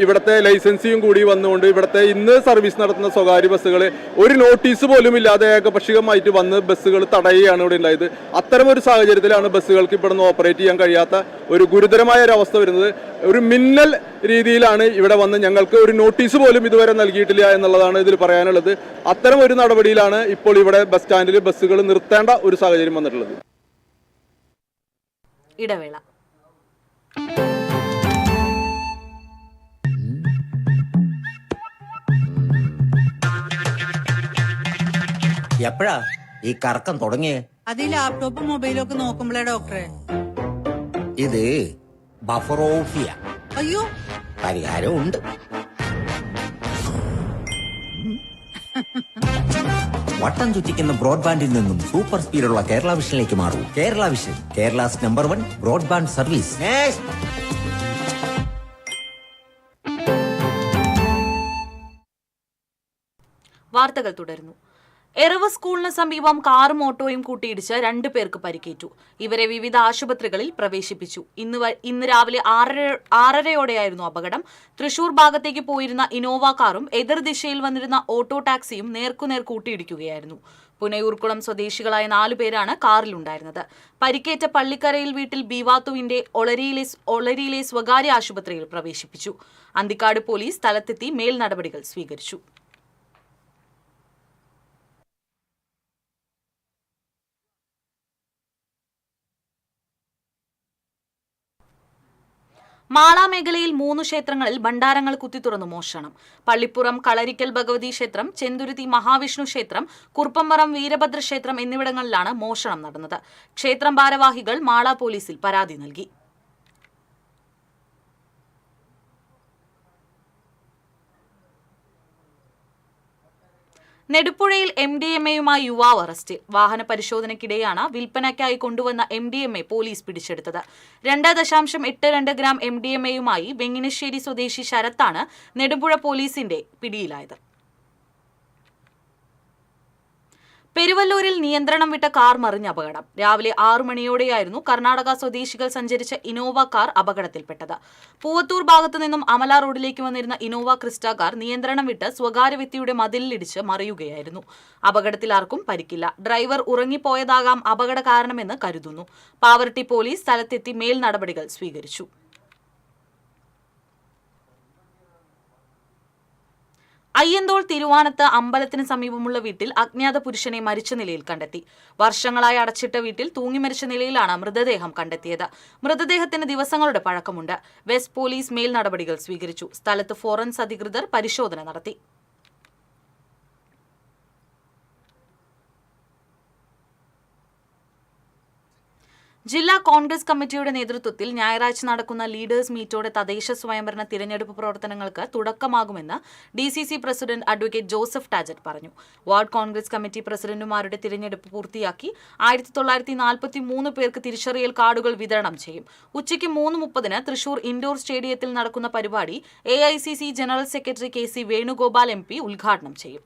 ഇവിടുത്തെ ലൈസൻസിയും കൂടി വന്നുകൊണ്ട് ഇവിടുത്തെ ഇന്ന് സർവീസ് നടത്തുന്ന സ്വകാര്യ ബസ്സുകളെ ഒരു നോട്ടീസ് പോലും ഇല്ലാതെ ഏകപക്ഷീയമായിട്ട് വന്ന് ബസ്സുകൾ തടയുകയാണ് ഇവിടെ ഉണ്ടായത്. അത്തരമൊരു സാഹചര്യത്തിലാണ് ബസ്സുകൾക്ക് ഇവിടെ നിന്ന് ഓപ്പറേറ്റ് ചെയ്യാൻ കഴിയാത്ത ഒരു ഗുരുതരമായ ഒരു അവസ്ഥ വരുന്നത്. ഒരു മിന്നൽ രീതിയിലാണ് ഇവിടെ വന്ന് ഞങ്ങൾക്ക് ഒരു നോട്ടീസ് പോലും ഇതുവരെ നൽകിയിട്ടില്ല എന്നുള്ളതാണ് ഇതിൽ പറയാനുള്ളത്. അത്തരം ഒരു നടപടിയിലാണ് ഇപ്പോൾ ഇവിടെ ബസ് സ്റ്റാൻഡിൽ ബസ്സുകൾ നിർത്തേണ്ട ഒരു സാഹചര്യം വന്നിട്ടുള്ളത്. ഇടവേള. എപ്പോഴാ ഈ കറക്കം തുടങ്ങിയേ? അത് ഈ ലാപ്ടോപ്പും മൊബൈലും ഒക്കെ നോക്കുമ്പോഴേ ഡോക്ടറെ. ഇത് ബഫറോഫിയ. അയ്യോ, പരിഹാരമുണ്ട്. വട്ടം ചുറ്റിക്കുന്ന ബ്രോഡ്ബാൻഡിൽ നിന്നും സൂപ്പർ സ്പീഡുള്ള കേരള വിഷനിലേക്ക് മാറൂ. Kerala vision, Kerala's number 1 broadband service. വാർത്തകൾ തുടരുന്നു. എറവ് സ്കൂളിന് സമീപം കാറും ഓട്ടോയും കൂട്ടിയിടിച്ച് 2 പേർക്ക് പരിക്കേറ്റു. ഇവരെ വിവിധ ആശുപത്രികളിൽ പ്രവേശിപ്പിച്ചു. ഇന്ന് രാവിലെ 6:30യോടെയായിരുന്നു അപകടം. തൃശൂർ ഭാഗത്തേക്ക് പോയിരുന്ന ഇനോവ കാറും എതിർദിശയിൽ വന്നിരുന്ന ഓട്ടോ ടാക്സിയും നേർക്കുനേർ കൂട്ടിയിടിക്കുകയായിരുന്നു. പുനയൂർക്കുളം സ്വദേശികളായ 4 പേരാണ് കാറിലുണ്ടായിരുന്നത്. പരിക്കേറ്റ പള്ളിക്കരയിൽ വീട്ടിൽ ബീവാത്തുവിന്റെ ഒളരിയിലെ സ്വകാര്യ ആശുപത്രിയിൽ പ്രവേശിപ്പിച്ചു. അന്തിക്കാട് പോലീസ് സ്ഥലത്തെത്തി മേൽ നടപടികൾ സ്വീകരിച്ചു. മാള മേഖലയിൽ 3 ക്ഷേത്രങ്ങളിൽ ഭണ്ഡാരങ്ങൾ കുത്തിത്തുറന്നു മോഷണം. പള്ളിപ്പുറം കളരിക്കൽ ഭഗവതി ക്ഷേത്രം, ചെന്തുരുത്തി മഹാവിഷ്ണു ക്ഷേത്രം, കുറുപ്പമ്പറം വീരഭദ്ര ക്ഷേത്രം എന്നിവിടങ്ങളിലാണ് മോഷണം നടന്നത്. ക്ഷേത്രം ഭാരവാഹികൾ മാള പോലീസിൽ പരാതി നൽകി. നെടുപ്പുഴയിൽ MDMAയുമായി യുവാവ് അറസ്റ്റിൽ. വാഹന പരിശോധനയ്ക്കിടെയാണ് വിൽപ്പനയ്ക്കായി കൊണ്ടുവന്ന MDMA പോലീസ് പിടിച്ചെടുത്തത്. 2.82 ഗ്രാം MDMAയുമായി വെങ്ങിനശ്ശേരി സ്വദേശി ശരത്താണ് നെടുമ്പുഴ പോലീസിന്റെ പിടിയിലായത്. പെരുവല്ലൂരിൽ നിയന്ത്രണം വിട്ട കാർ മറിഞ്ഞ അപകടം. രാവിലെ 6 മണിയോടെയായിരുന്നു കർണാടക സ്വദേശികൾ സഞ്ചരിച്ച ഇനോവ കാർ അപകടത്തിൽപ്പെട്ടത്. പൂവത്തൂർ ഭാഗത്തു നിന്നും അമല റോഡിലേക്ക് വന്നിരുന്ന ഇനോവ ക്രിസ്റ്റ കാർ നിയന്ത്രണം വിട്ട് സ്വകാര്യ വ്യക്തിയുടെ മതിലിലിടിച്ച് മറിയുകയായിരുന്നു. അപകടത്തിൽ ആർക്കും പരിക്കില്ല. ഡ്രൈവർ ഉറങ്ങിപ്പോയതാകാം അപകട കാരണമെന്ന് കരുതുന്നു. പാവറട്ടി പോലീസ് സ്ഥലത്തെത്തി മേൽ നടപടികൾ സ്വീകരിച്ചു. അയ്യന്തോൾ തിരുവാനത്ത് അമ്പലത്തിന് സമീപമുള്ള വീട്ടിൽ അജ്ഞാത പുരുഷനെ മരിച്ച നിലയിൽ കണ്ടെത്തി. വർഷങ്ങളായി അടച്ചിട്ട വീട്ടിൽ തൂങ്ങി മരിച്ച നിലയിലാണ് മൃതദേഹം കണ്ടെത്തിയത്. മൃതദേഹത്തിന് ദിവസങ്ങളുടെ പഴക്കമുണ്ട്. വെസ്റ്റ് പോലീസ് മേൽ നടപടികൾ സ്വീകരിച്ചു. സ്ഥലത്ത് ഫോറൻസ് അധികൃതർ പരിശോധന നടത്തി. ജില്ലാ കോൺഗ്രസ് കമ്മിറ്റിയുടെ നേതൃത്വത്തിൽ ഞായറാഴ്ച നടക്കുന്ന ലീഡേഴ്സ് മീറ്റോടെ തദ്ദേശ സ്വയംഭരണ തിരഞ്ഞെടുപ്പ് പ്രവർത്തനങ്ങൾക്ക് തുടക്കമാകുമെന്ന് DCC പ്രസിഡന്റ് അഡ്വക്കേറ്റ് ജോസഫ് ടാജറ്റ് പറഞ്ഞു. വാർഡ് കോൺഗ്രസ് കമ്മിറ്റി പ്രസിഡന്റുമാരുടെ തിരഞ്ഞെടുപ്പ് പൂർത്തിയാക്കി 1943 പേർക്ക് തിരിച്ചറിയൽ കാർഡുകൾ വിതരണം ചെയ്യും. ഉച്ചയ്ക്ക് 3:30 തൃശൂർ ഇൻഡോർ സ്റ്റേഡിയത്തിൽ നടക്കുന്ന പരിപാടി AICC general secretary KC Venugopal MP ഉദ്ഘാടനം ചെയ്യും.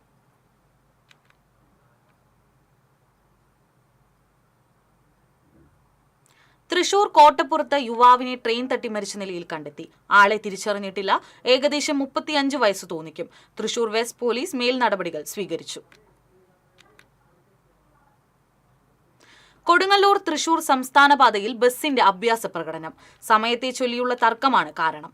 തൃശൂർ കോട്ടപ്പുറത്ത് യുവാവിനെ ട്രെയിൻ തട്ടി മരിച്ച നിലയിൽ കണ്ടെത്തി. ആളെ തിരിച്ചറിഞ്ഞിട്ടില്ല. ഏകദേശം 35 വയസ്സ് തോന്നിക്കും. തൃശൂർ വെസ്റ്റ് പോലീസ് മേൽ നടപടികൾ സ്വീകരിച്ചു. കൊടുങ്ങല്ലൂർ തൃശൂർ സംസ്ഥാന പാതയിൽ ബസിന്റെ അഭ്യാസ പ്രകടനം. സമയത്തെ ചൊല്ലിയുള്ള തർക്കമാണ് കാരണം.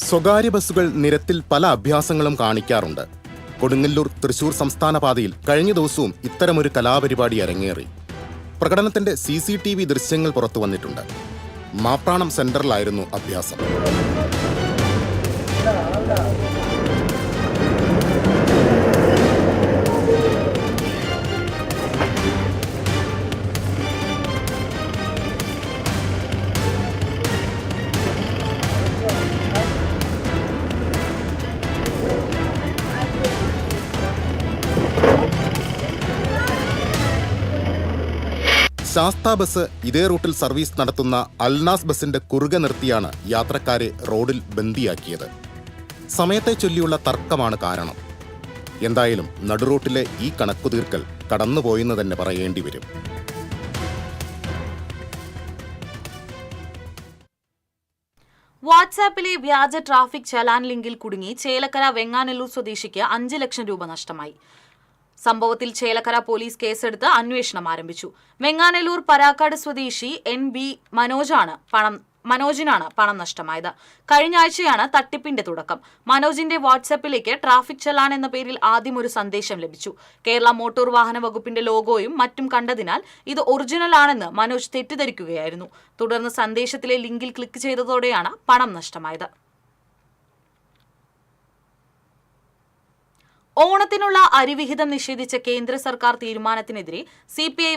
സ്വകാര്യ ബസ്സുകൾ നിരത്തിൽ പല അഭ്യാസങ്ങളും കാണിക്കാറുണ്ട്. കൊടുങ്ങല്ലൂർ തൃശൂർ സംസ്ഥാന പാതയിൽ കഴിഞ്ഞ ദിവസവും ഇത്തരമൊരു കലാപരിപാടി അരങ്ങേറി. പ്രകടനത്തിന്റെ CCTV ദൃശ്യങ്ങൾ പുറത്തു വന്നിട്ടുണ്ട്. മാപ്രാണം സെന്ററിലായിരുന്നു അഭ്യാസം. ശാസ്ത ബസ് ഇതേ റൂട്ടിൽ സർവീസ് നടത്തുന്ന അൽനാസ് ബസിന്റെ കുറുകെ നിർത്തിയാണ് യാത്രക്കാരെ റോഡിൽ ബന്ദിയാക്കിയത്. സമയത്തെ ചൊല്ലിയുള്ള തർക്കമാണ് കാരണം. എന്തായാലും നടുറൂട്ടിലെ ഈ കണക്കുതീർക്കൽ കടന്നുപോയെന്ന് തന്നെ പറയേണ്ടി വരും. വാട്സാപ്പിലെ വ്യാജ ട്രാഫിക് ചലാൻ ലിങ്കിൽ കുടുങ്ങി ചേലക്കര വെങ്ങാനല്ലൂർ സ്വദേശിക്ക് 5 ലക്ഷം രൂപ നഷ്ടമായി. സംഭവത്തിൽ ചേലക്കര പോലീസ് കേസെടുത്ത് അന്വേഷണം ആരംഭിച്ചു. വെങ്ങാനല്ലൂർ പരാക്കാട് സ്വദേശി NB മനോജിനാണ് പണം നഷ്ടമായത്. കഴിഞ്ഞ ആഴ്ചയാണ് തട്ടിപ്പിന്റെ തുടക്കം. മനോജിന്റെ വാട്സാപ്പിലേക്ക് ട്രാഫിക് ചലാൻ എന്ന പേരിൽ ആദ്യം ഒരു സന്ദേശം ലഭിച്ചു. കേരള മോട്ടോർ വാഹന വകുപ്പിന്റെ ലോഗോയും മറ്റും കണ്ടതിനാൽ ഇത് ഒറിജിനൽ ആണെന്ന് മനോജ് തെറ്റിദ്ധരിക്കുകയായിരുന്നു. തുടർന്ന് സന്ദേശത്തിലെ ലിങ്കിൽ ക്ലിക്ക് ചെയ്തതോടെയാണ് പണം നഷ്ടമായത്. ഓണത്തിനുള്ള അരിവിഹിതം നിഷേധിച്ച കേന്ദ്ര സർക്കാർ തീരുമാനത്തിനെതിരെ CPI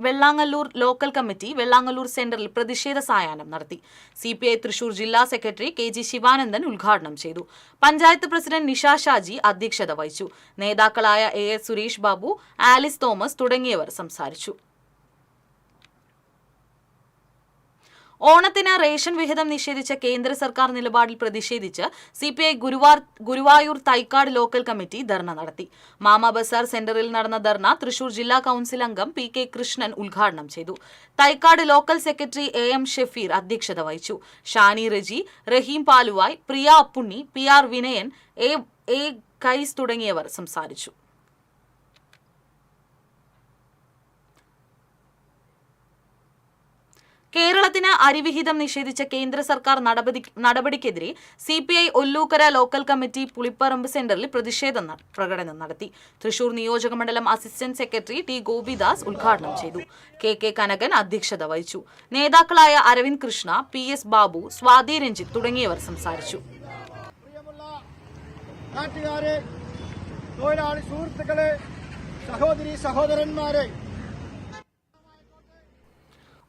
Vellangallur local committee Vellangallur സെന്ററിൽ പ്രതിഷേധ സായാഹ്നം നടത്തി. CPI തൃശൂർ ജില്ലാ സെക്രട്ടറി KG ശിവാനന്ദൻ ഉദ്ഘാടനം ചെയ്തു. പഞ്ചായത്ത് പ്രസിഡന്റ് നിഷ ഷാജി അധ്യക്ഷത വഹിച്ചു. നേതാക്കളായ AS Suresh Babu, Alice Thomas തുടങ്ങിയവർ സംസാരിച്ചു. ഓണത്തിന് റേഷൻ വിഹിതം നിഷേധിച്ച കേന്ദ്ര സർക്കാർ നിലപാടിൽ പ്രതിഷേധിച്ച് CPI Guruvayur Thaikkad local committee dharna നടത്തി. മാമ ബസാർ സെന്ററിൽ നടന്ന ധർണ തൃശൂർ ജില്ലാ കൌൺസിൽ അംഗം PK കൃഷ്ണൻ ഉദ്ഘാടനം ചെയ്തു. Thycaud local secretary AM Shefeer അധ്യക്ഷത വഹിച്ചു. ഷാനി റജി, റഹീം പാലുവായ്, പ്രിയ അപ്പുണ്ണി, PR വിനയൻ, A കൈസ് തുടങ്ങിയവർ സംസാരിച്ചു. കേരളത്തിന് അരിവിഹിതം നിഷേധിച്ച കേന്ദ്ര സർക്കാർ നടപടിക്കെതിരെ CPI Ollukkara local committee Pulipparambu സെന്ററിൽ പ്രതിഷേധ പ്രകടനം നടത്തി. തൃശൂർ നിയോജകമണ്ഡലം അസിസ്റ്റന്റ് സെക്രട്ടറി T ഗോപിദാസ് ഉദ്ഘാടനം ചെയ്തു. KK കനകൻ അധ്യക്ഷത വഹിച്ചു. നേതാക്കളായ അരവിന്ദ് കൃഷ്ണ, PS ബാബു, സ്വാതി രഞ്ജിത്ത് തുടങ്ങിയവർ സംസാരിച്ചു. സഹോദരന്മാരെ,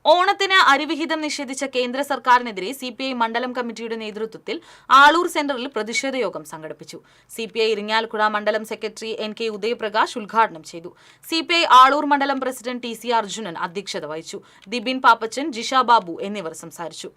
ഓണത്തിന് അരിവിഹിതം നിഷേധിച്ച കേന്ദ്ര സർക്കാരിനെതിരെ CPI മണ്ഡലം കമ്മിറ്റിയുടെ നേതൃത്വത്തിൽ ആളൂർ സെന്ററിൽ പ്രതിഷേധ യോഗം സംഘടിപ്പിച്ചു. CPI ഇരിങ്ങാലക്കുട മണ്ഡലം സെക്രട്ടറി NK ഉദയപ്രകാശ് ഉദ്ഘാടനം ചെയ്തു. CPI ആളൂർ മണ്ഡലം പ്രസിഡന്റ് TC അർജുനൻ അധ്യക്ഷത വഹിച്ചു. ദിബിൻ പാപ്പച്ചൻ, ജിഷ ബാബു എന്നിവർ സംസാരിച്ചു.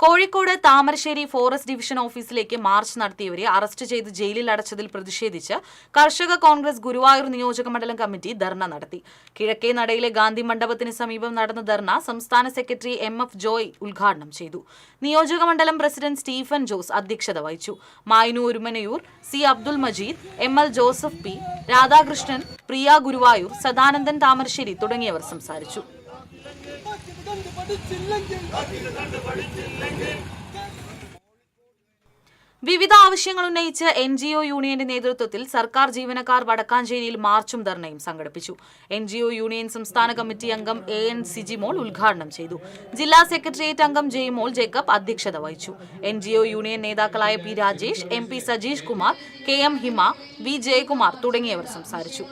കോഴിക്കോട് താമരശ്ശേരി ഫോറസ്റ്റ് ഡിവിഷൻ ഓഫീസിലേക്ക് മാർച്ച് നടത്തിയവരെ അറസ്റ്റ് ചെയ്ത് ജയിലിൽ അടച്ചതിൽ പ്രതിഷേധിച്ച് കർഷക കോൺഗ്രസ് ഗുരുവായൂർ നിയോജകമണ്ഡലം കമ്മിറ്റി ധർണ നടത്തി. കിഴക്കേ നടയിലെ ഗാന്ധി മണ്ഡപത്തിന് സമീപം നടന്ന ധർണ സംസ്ഥാന സെക്രട്ടറി MF ജോയ് ഉദ്ഘാടനം ചെയ്തു. നിയോജകമണ്ഡലം പ്രസിഡന്റ് സ്റ്റീഫൻ ജോസ് അധ്യക്ഷത വഹിച്ചു. മായനു Orumanayur, C Abdul Majeed, ML Joseph P, Radhakrishnan, Priya Guruvayur, Sadanandan Thamarassery തുടങ്ങിയവർ സംസാരിച്ചു. വിവിധ ആവശ്യങ്ങൾ ഉന്നയിച്ച് NGO യൂണിയന്റെ നേതൃത്വത്തിൽ സർക്കാർ ജീവനക്കാർ വടക്കാഞ്ചേരിയിൽ മാർച്ചും ധർണയും സംഘടിപ്പിച്ചു. NGO യൂണിയൻ സംസ്ഥാന കമ്മിറ്റി അംഗം AN സിജിമോൾ ഉദ്ഘാടനം ചെയ്തു. ജില്ലാ സെക്രട്ടേറിയറ്റ് അംഗം ജെയ്മോൾ ജേക്കബ് അധ്യക്ഷത വഹിച്ചു. NGO യൂണിയൻ നേതാക്കളായ P Rajesh, MP Sajeesh Kumar, KM ഹിമ, V ജയകുമാർ തുടങ്ങിയവർ സംസാരിച്ചു.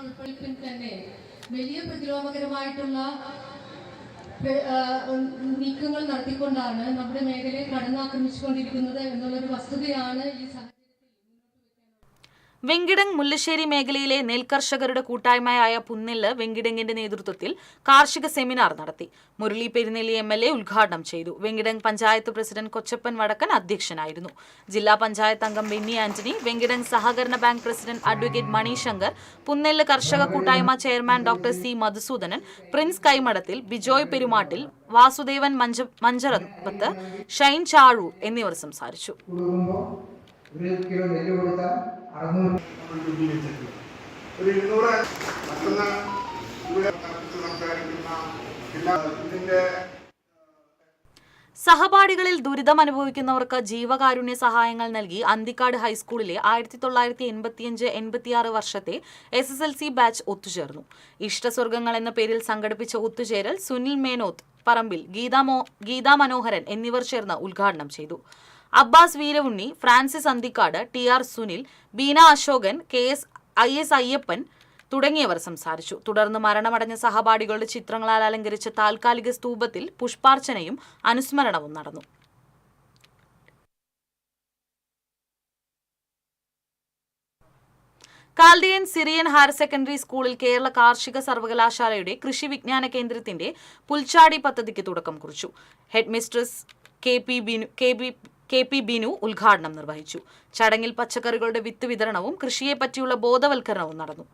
വലിയ പ്രതിരോധകരമായിട്ടുള്ള നീക്കങ്ങൾ നടത്തിക്കൊണ്ടാണ് നമ്മുടെ മേഖലയെ കടന്നാക്രമിച്ചുകൊണ്ടിരിക്കുന്നത് എന്നുള്ളൊരു വസ്തുതയാണ് ഈ വെങ്കിടങ് മുല്ലശ്ശേരി മേഖലയിലെ നെൽകർഷകരുടെ കൂട്ടായ്മയായ പുന്നെല്ല് വെങ്കിടങ്ങിന്റെ നേതൃത്വത്തിൽ കാർഷിക സെമിനാർ നടത്തി. മുരളി പെരുന്നെല്ലി MLA ഉദ്ഘാടനം ചെയ്തു. വെങ്കിടങ് പഞ്ചായത്ത് പ്രസിഡന്റ് കൊച്ചപ്പൻ വടക്കൻ അധ്യക്ഷനായിരുന്നു. ജില്ലാ പഞ്ചായത്ത് അംഗം ബെന്നി ആന്റണി, വെങ്കിടങ് സഹകരണ bank president advocate Mani Shankar, പുന്നെല്ല് കർഷക കൂട്ടായ്മ chairman doctor C Madhusudanan, Prince Kaimadathil, Bijoy Perumattil, Vasudevan Mancharath, Shine Chazhur എന്നിവർ സംസാരിച്ചു. ഒരു കിലോ നെല്ല് കൊടുത്താൽ 600 ഒരു 200 മറ്റൊന്ന് ഇവിടെ സഹപാഠികളിൽ ദുരിതം അനുഭവിക്കുന്നവർക്ക് ജീവകാരുണ്യ സഹായങ്ങൾ നൽകി അന്തിക്കാട് ഹൈസ്കൂളിലെ 1985-86 വർഷത്തെ SSLC ബാച്ച് ഒത്തുചേർന്നു. ഇഷ്ടസ്വർഗങ്ങൾ എന്ന പേരിൽ സംഘടിപ്പിച്ച ഒത്തുചേരൽ സുനിൽ മേനോത്ത് പറമ്പിൽ, ഗീതാ മനോഹരൻ എന്നിവർ ചേർന്ന് ഉദ്ഘാടനം ചെയ്തു. അബ്ബാസ് വീരവുണ്ണി, ഫ്രാൻസിസ് അന്തിക്കാട്, TR സുനിൽ, ബീന അശോകൻ, IS അയ്യപ്പൻ തുടങ്ങിയവർ സംസാരിച്ചു. തുടർന്ന് മരണമടഞ്ഞ സഹപാഠികളുടെ ചിത്രങ്ങളാൽ അലങ്കരിച്ച താൽക്കാലിക സ്തൂപത്തിൽ പുഷ്പാർച്ചനയും അനുസ്മരണവും നടന്നു. കാൽഡിയൻ സിറിയൻ ഹയർ സെക്കൻഡറി സ്കൂളിൽ കേരള കാർഷിക സർവകലാശാലയുടെ കൃഷി വിജ്ഞാന കേന്ദ്രത്തിന്റെ പുൽച്ചാടി പദ്ധതിക്ക് തുടക്കം കുറിച്ചു. ഹെഡ് മിസ്ട്രസ് KP ബിനു ഉദ്ഘാടനം നിർവഹിച്ചു. ചടങ്ങിൽ പച്ചക്കറികളുടെ വിത്ത് വിതരണവും കൃഷിയെപ്പറ്റിയുള്ള ബോധവൽക്കരണവും നടന്നു.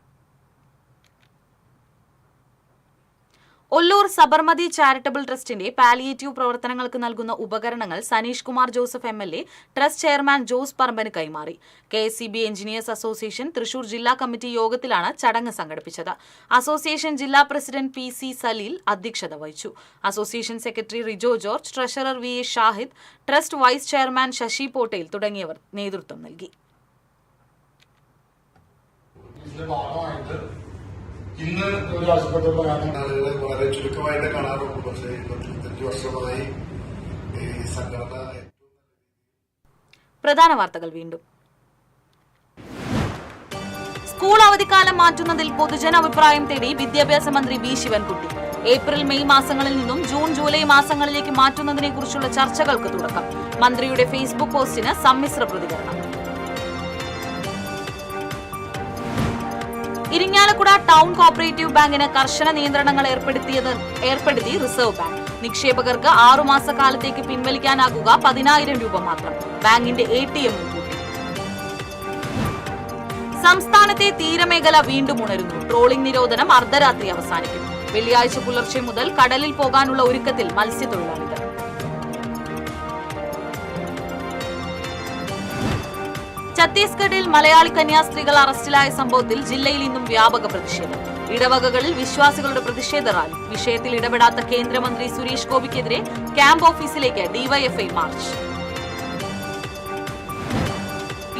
ഒല്ലൂർ സബർമതി ചാരിറ്റബിൾ ട്രസ്റ്റിന്റെ പാലിയേറ്റീവ് പ്രവർത്തനങ്ങൾക്ക് നൽകുന്ന ഉപകരണങ്ങൾ Saneesh Kumar Joseph MLA trust chairman Jose പറമ്പന് കൈമാറി. KSCB എഞ്ചിനീയേഴ്സ് അസോസിയേഷൻ തൃശൂർ ജില്ലാ കമ്മിറ്റി യോഗത്തിലാണ് ചടങ്ങ് സംഘടിപ്പിച്ചത്. അസോസിയേഷൻ ജില്ലാ പ്രസിഡന്റ് PC സലീൽ അധ്യക്ഷത വഹിച്ചു. Association secretary Rijo George, treasurer VA Shahid, trust vice chairman Sasi Pottel തുടങ്ങിയവർ നേതൃത്വം നൽകി. ഇന്ന് ഒരു ആശുപത്രിയിലുള്ള ആളുകളെ വളരെ ചുരുക്കമായിട്ട് കാണാറുള്ളൂ. പക്ഷേ 25 വർഷമായി ഈ സംഘടന. പ്രധാന വാർത്തകൾ വീണ്ടും. സ്കൂൾ അവധിക്കാലം മാറ്റുന്നതിൽ പൊതുജനാഭിപ്രായം തേടി വിദ്യാഭ്യാസ മന്ത്രി വി ശിവൻകുട്ടി. ഏപ്രിൽ മെയ് മാസങ്ങളിൽ നിന്നും ജൂൺ ജൂലൈ മാസങ്ങളിലേക്ക് മാറ്റുന്നതിനെ കുറിച്ചുള്ള ചർച്ചകൾക്ക് തുടക്കം. മന്ത്രിയുടെ ഫേസ്ബുക്ക് പോസ്റ്റിന് സമ്മിശ്ര പ്രതികരണം. ഇരിങ്ങാലക്കുട ടൗൺ കോപ്പറേറ്റീവ് ബാങ്കിന് കർശന നിയന്ത്രണങ്ങൾ ഏർപ്പെടുത്തി റിസർവ് ബാങ്ക്. നിക്ഷേപകർക്ക് 6 മാസക്കാലത്തേക്ക് പിൻവലിക്കാനാകുക 10,000 രൂപ മാത്രം. ബാങ്കിന്റെ ATM കൂട്ടി. സംസ്ഥാനത്തെ തീരമേഖല വീണ്ടും ഉണരുന്നു. ട്രോളിംഗ് നിരോധനം അർദ്ധരാത്രി അവസാനിക്കും. വെള്ളിയാഴ്ച പുലർച്ചെ മുതൽ കടലിൽ പോകാനുള്ള ഒരുക്കത്തിൽ മത്സ്യത്തൊഴിലാളികൾ. ഛത്തീസ്ഗഡിൽ മലയാളി കന്യാസ്ത്രീകൾ അറസ്റ്റിലായ സംഭവത്തിൽ ജില്ലയിൽ ഇന്നും വ്യാപക പ്രതിഷേധം. ഇടവകകളിൽ വിശ്വാസികളുടെ പ്രതിഷേധ റാലി. വിഷയത്തിൽ ഇടപെടാത്ത കേന്ദ്രമന്ത്രി സുരേഷ് ഗോപിക്കെതിരെ ക്യാമ്പ് ഓഫീസിലേക്ക് DYFI മാർച്ച്.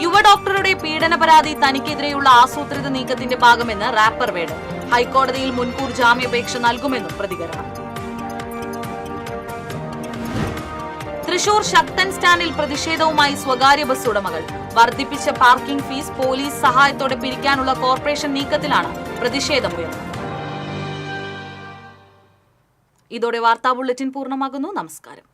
യുവ ഡോക്ടറുടെ പീഡന പരാതി തനിക്കെതിരെയുള്ള ആസൂത്രിത നീക്കത്തിന്റെ ഭാഗമെന്ന് റാപ്പർ വേടൻ. ഹൈക്കോടതിയിൽ മുൻകൂർ ജാമ്യാപേക്ഷ നൽകുമെന്നും പ്രതികരണം. തൃശൂർ ശക്തൻ സ്റ്റാൻഡിൽ പ്രതിഷേധവുമായി സ്വകാര്യ ബസ് ഉടമകൾ. വർദ്ധിപ്പിച്ച പാർക്കിംഗ് ഫീസ് പോലീസ് സഹായത്തോടെ പിരിക്കാനുള്ള കോർപ്പറേഷൻ നീക്കത്തിലാണ് പ്രതിഷേധമുയർന്നത്. ഇതോടെ വാർത്താ ബുള്ളറ്റിൻ പൂർണ്ണമാകുന്നു. നമസ്കാരം.